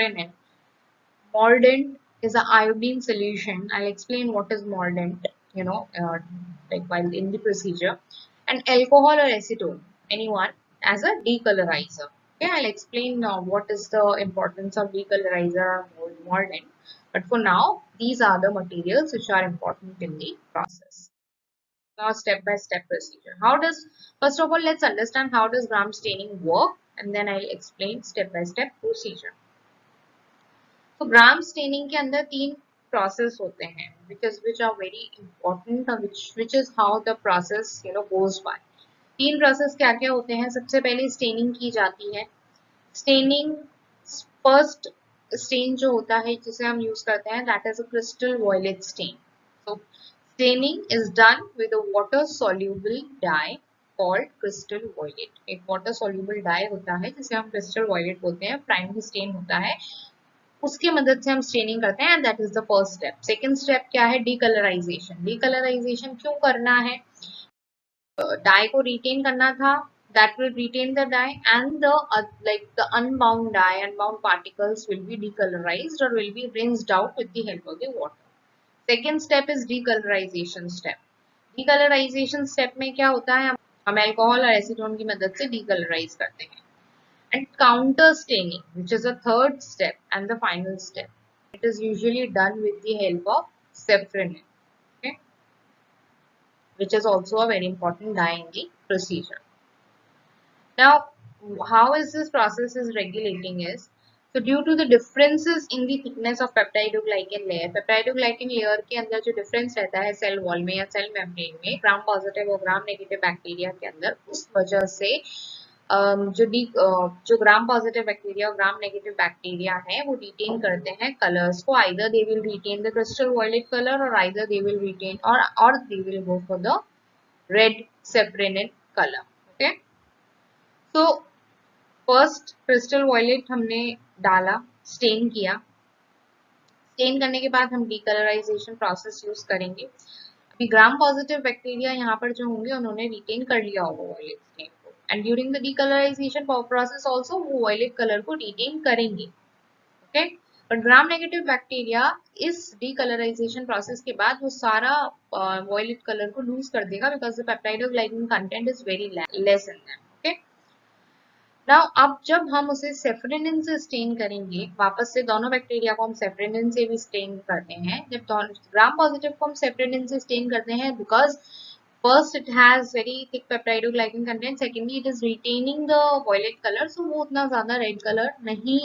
safranin. Mordant is an iodine solution. I'll explain what is mordant, like while in the procedure. And alcohol or acetone, anyone, as a decolorizer. Okay, I'll explain what is the importance of decolorizer or mordant. But for now, these are the materials which are important in the process. Now, step-by-step procedure. First of all, let's understand how does gram staining work, and then I'll explain step-by-step procedure. तो gram staining के अंदर 3 process होते हैं which are very important or which is how the process goes by. 3 process क्या क्या होते हैं? सबसे पहले स्टेनिंग की जाती है. स्टेनिंग फर्स्ट स्टेन जो होता है जिसे हम यूज करते हैं that is a crystal violet stain. So staining is done with a water soluble dye called crystal violet. एक water soluble dye होता है जिसे हम crystal violet बोलते हैं. प्राइमरी स्टेन होता है, उसके मदद से हम स्टेनिंग करते हैं. That is the first step. Second step क्या है? डीकलराइजेशन. डीकलराइजेशन क्यों करना है? डाई को रिटेन करना था. That will retain the dye and the unbound dye, unbound particles will be decolorized or will be rinsed out with the help of the water. Second step is decolorization step. Decolorization step में क्या होता है? हम alcohol और acetone की मदद से decolourise करते हैं. And counter staining, which is a third step and the final step. It is usually done with the help of safranin, okay, which is also a very important dye in the procedure. Now, how is this process is regulating is, so due to the differences in the thickness of peptidoglycan layer के अंदर जो difference रहता है cell wall में या cell membrane में gram positive और gram negative bacteria के अंदर, उस वजह से जो ग्राम पॉजिटिव बैक्टीरिया और ग्राम नेगेटिव बैक्टीरिया है वो रिटेन करते हैं कलर्स को. Either they will retain the crystal violet colour और आइदर दे विल रिटेन और they will go for the red safranin colour. Okay, so first crystal violet हमने डाला, स्टेन किया. स्टेन करने के बाद हम डीकलराइजेशन प्रोसेस यूज करेंगे. अभी ग्राम पॉजिटिव बैक्टीरिया यहाँ पर जो होंगे उन्होंने रिटेन कर लिया होगा वॉयलेट स्टेन को, and during the decolourisation process also वो वॉयलेट कलर को रिटेन करेंगे. Okay, but gram negative bacteria इस डीकलराइजेशन प्रोसेस के बाद वो सारा वॉयलेट कलर को लूज कर देगा because the peptidoglycan content is very less in them. Okay, now अब जब हम उसे सेफ्रेनिन से स्टेन करेंगे, वापस से दोनों बैक्टीरिया को हम सेफ्रेनिन से भी स्टेन करते हैं. जब ग्राम पॉजिटिव को हम सेफ्रेनिन से स्टेन करते हैं because first it has very thick peptidoglycan content, secondly it is retaining the violet colour, so वो उतना ज्यादा रेड कलर नहीं